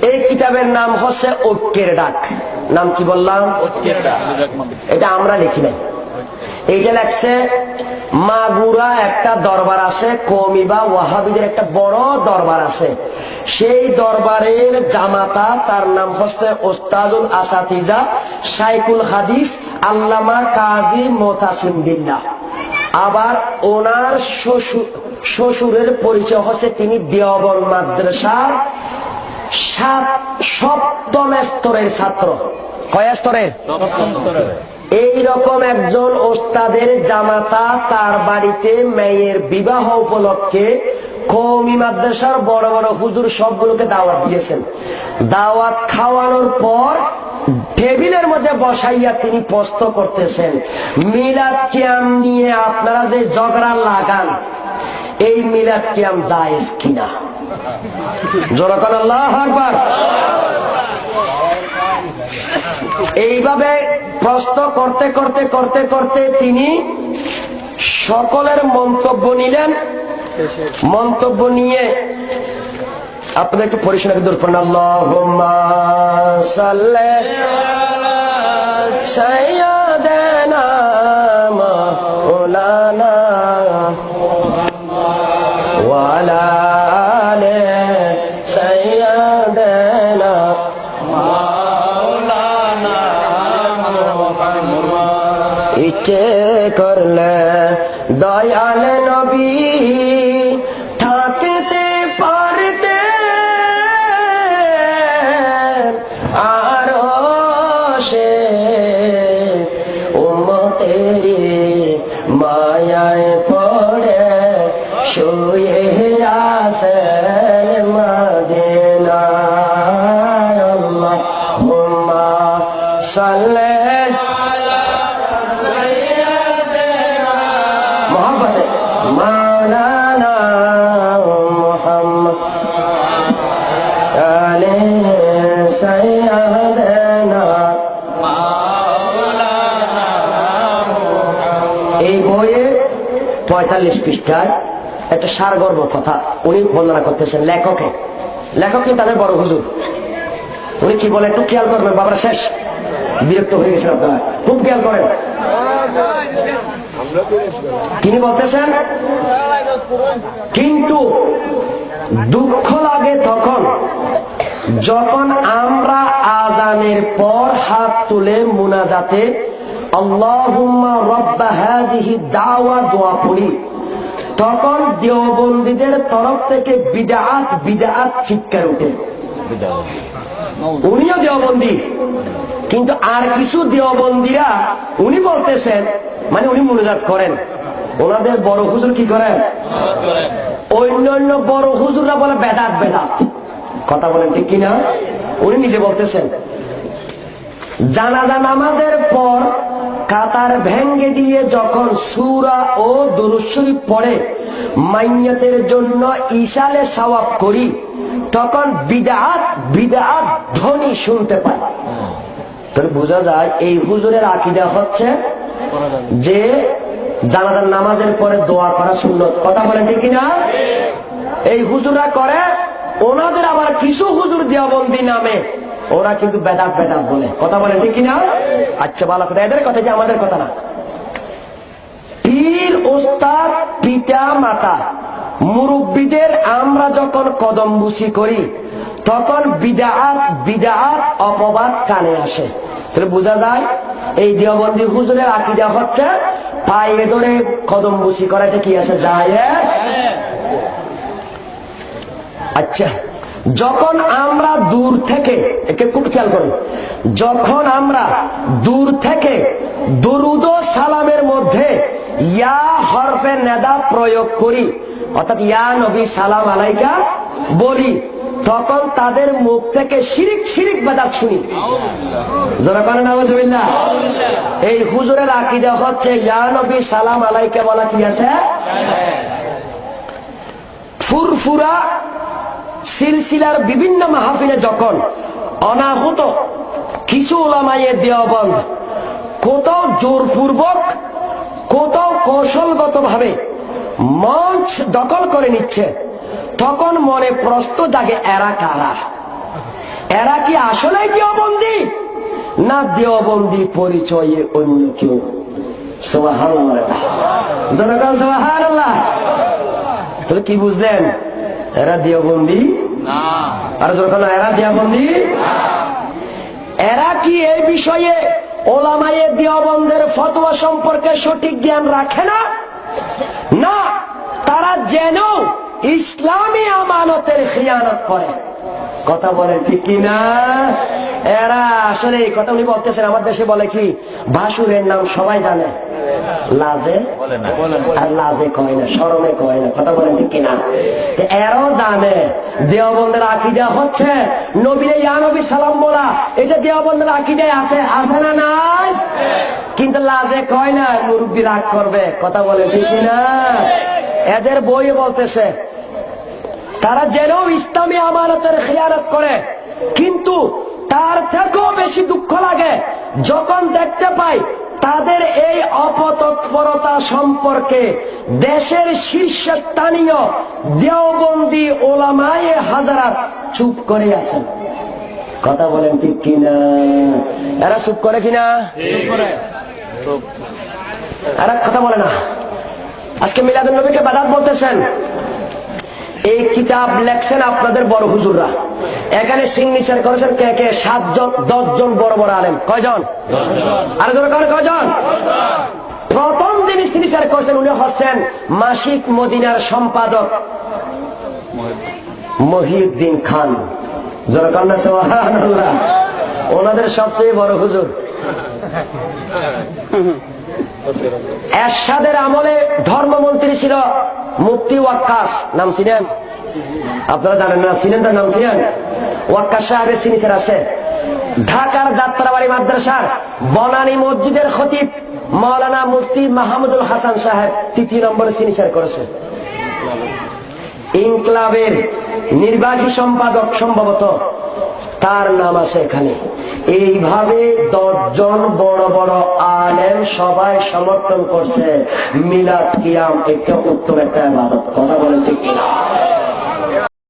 এই কিতাবের নাম হচ্ছে ঐক্যের ডাক। নাম কি বললাম? ঐক্যের ডাক। এটা আমরা লিখি নাই, এইটা লেখছে মাগুরা একটা দরবার আছে, কওমি বা ওয়াহাবিদের একটা বড় দরবার আছে। সেই দরবারের জামাতা, তার নাম হচ্ছে ওস্তাদুল আসাতিজা শাইখুল হাদিস আল্লামা কাজী মোতাসিম বিল্লাহ। আবার ওনার শ্বশুরের পরিচয় হচ্ছে তিনি দেওবন্দ মাদ্রাসার সপ্তম স্তরের ছাত্র। কয় স্তরের? এইরকম একজন ওস্তাদের জামাতা তার বাড়িতে মেয়ের বিবাহ উপলক্ষে কওমি মাদ্রাসার বড় বড় হুজুর সবগুলোকে দাওয়াত দিয়েছেন। দাওয়াত খাওয়ানোর পর টেবিলের মধ্যে বসাইয়া তিনি প্রশ্ন করতেছেন, মিলাদ কিয়াম নিয়ে আপনারা যে ঝগড়া লাগান, এই মিলাদ কিয়াম জায়েজ কিনা? জোরে কোন আল্লাহু আকবার। এইভাবে প্রশ্ন করতে করতে করতে করতে তিনি সকলের মন্তব্য নিলেন। মন্তব্য নিয়ে আপনাদের একটু পরিষ্কার দূর করুন। আল্লাহুম্মা সাল্লি আলা সাইয়্যিদিনা মাওলানা ওয়া আলা আলি সাইয়্যিদিনা মাওলানা ইচ্ছে করলে দয়াল নবী থাকতে পারতে আরো সে উম্মতেরি মায়ায় পড়ে শুয়ে আছেন মদিনায়। আল্লাহুম্মা সাল্লি এই বইয়ের 45 পৃষ্ঠার একটা সারগর্ভ কথা উনি বর্ণনা করতেছেন। লেখকে তাদের বড় হুজুর। উনি কি বলে একটু খেয়াল করবেন, বাবার শেষ বিরক্ত হয়ে গেছেন আপনারা, খুব খেয়াল করেন। তিনি বলতেছেন, কিন্তু দুঃখ লাগে তখন যখন আমরা আযানের পর হাত তুলে মুনাজাতে আল্লাহুম্মা রাব্বা হাযিহি দাওয়া দোয়া পড়ি, তখন দেওবন্দীদের তরফ থেকে বিদআত চিৎকার ওঠে। উনিও দেওবন্দি, কিন্তু আর কিছু দেওবন্দীরা উনি বলতেছেন, মানে উনি মুনাজাত করেন, ওনাদের বড় হুজুর কি করেন? অন্যান্য বড় হুজুররা বলে বেদাত। কথা বলেন ঠিক কিনা? উনি নিজে বলতেছেন, জানাজা নামাজের পর কাতার ভেঙ্গে দিয়ে যখন সূরা ও দুরূদ শরীফ পড়ে মাইয়াতের জন্য ইসালে সওয়াব করি, তখন বিদআত ধ্বনি শুনতে পাই। তাহলে বোঝা যায় এই হুজুরের আকীদা হচ্ছে যে জানাজার নামাজের পরে দোয়া করা সুন্নত। কথা বলেন ঠিক কিনা? এই হুজুররা করে। ওনাদের আবার কিছু হুজুর দেওবন্দি নামে ওরা কিন্তু বেদাত বলে। কথা বলেন ঠিক কিনা? আচ্ছা, ভালো কথা, এদের কথা কি আমাদের কথা না। পীর ওস্তাদ পিতা মাতা মুরব্বীদের আমরা যখন কদম বুসি করি তখন বিদআত অপবাদ কানে আসে। তাহলে বোঝা যায় এই দেওবন্দি হুজুরের আকীদা হচ্ছে পায়ে ধরে কদম বুসি করাটা কি আছে, জায়েজ। আচ্ছা, যখন আমরা দূর থেকে, একে খুব খেয়াল করুন, যখন আমরা দূর থেকে দরুদ ও সালামের মধ্যে ইয়া হরফে নেদা প্রয়োগ করি, অর্থাৎ ইয়া নবী সালাম আলাইকা বলি, তখন তাদের মুখ থেকে শিরিক বেদাত শুনি। যারা কারণ নাউজুবিল্লাহ। এই হুজুরের আকীদা হচ্ছে ইয়া নবী সালাম আলাইকা বলা কি আছে, ফুরফুরা সিলসিলার বিভিন্ন মাহফিলে যখন অনাহত কিছু উলামায়ে দেওবন্দ কোথাও জোরপূর্বক কোথাও কৌশলগত ভাবে মঞ্চ দখল করে নিচ্ছে, তখন মনে প্রশ্ন জাগে এরা কারা, এরা কি আসলে দেওবন্দি না দেওবন্দি পরিচয়ে অন্য কেউ? সুবহানাল্লাহ, জনগণ সুবহানাল্লাহ। তাহলে কি বুঝলেন? এরা দেওবন্দি না। আর যখন এরা দেওবন্দি, এরা কি এই বিষয়ে ওলামায়ে দেওবন্দের ফতোয়া সম্পর্কে সঠিক জ্ঞান রাখে না? না, তারা যেন ইসলামী আমানতের খিয়ানত করে। কথা বলেন ঠিক কিনা? এরা আসলে এই কথা উনি বলতেছেন, আমার দেশে বলে কি, ভাসুরের নাম সবাই জানে, লাজে আর লাজে কয় না, শরমে কয় না। কথা বলেন ঠিক কিনা? এরাও জানে দেওবন্দের আকীদা হচ্ছে নবীরে ইয়া নবী সালাম বলা, এটা দেওবন্দের আকীদায় আছে, আছে না নাই? কিন্তু লাজে কয় না, মুরব্বী রাগ করবে। কথা বলেন ঠিক কিনা? এদের বই বলতেছে তারা যেন ইসলামী আমানতের খেয়ানত করে, কিন্তু তার থেকেও বেশি দুঃখ লাগে যখন দেখতে পাই তাদের এই অপতৎপরতা সম্পর্কে দেশের শীর্ষস্থানীয় দেওবন্দি ওলামায়ে হাজারাত চুপ করে আছেন। কথা বলেন ঠিক কিনা? এরা চুপ করে কিনা? এরা কথা বলে না। আজকে মিলাদুন নবীকে বাদাত বলতেছেন। এই কিতাব লেখছেন আপনাদের বড় হুজুররা। এখানে সিগনেচার করেছেন কে কে? 7 জন 10 জন বড় বড় আলেম। কয়জন? আর কয়জন? প্রথম যিনি সিগনেচার করেছেন উনি হচ্ছেন মাসিক মদিনার সম্পাদক মহিউদ্দিন খান। জোরকান্না সুবহানাল্লাহ। ওনাদের সবচেয়ে বড় হুজুর। এরশাদের আমলে ধর্মমন্ত্রী ছিল মুফতি ওয়াক্কাস। নাম ছিলেন? আপনারা জানেন না? ছিলেন তার নাম ছিলেন ওয়াক্কাস সাহেবের সিগনেচার আছে। ঢাকার যাত্রাবাড়ি মাদ্রাসার বনানী মসজিদের খতিব মাওলানা মুফতি মাহমুদুল হাসান সাহেব 3 নম্বরে সিগনেচার করেছে। ইনকলাবের নির্বাহী সম্পাদক সম্ভবত তার নাম আছে এখানে। এইভাবে 10 জন বড় বড় আলেম সবাই সমর্থন করছে মিলাদ কিয়াম একটা উত্তম একটা ইবাদত। কথা বলেন ঠিক কিনা?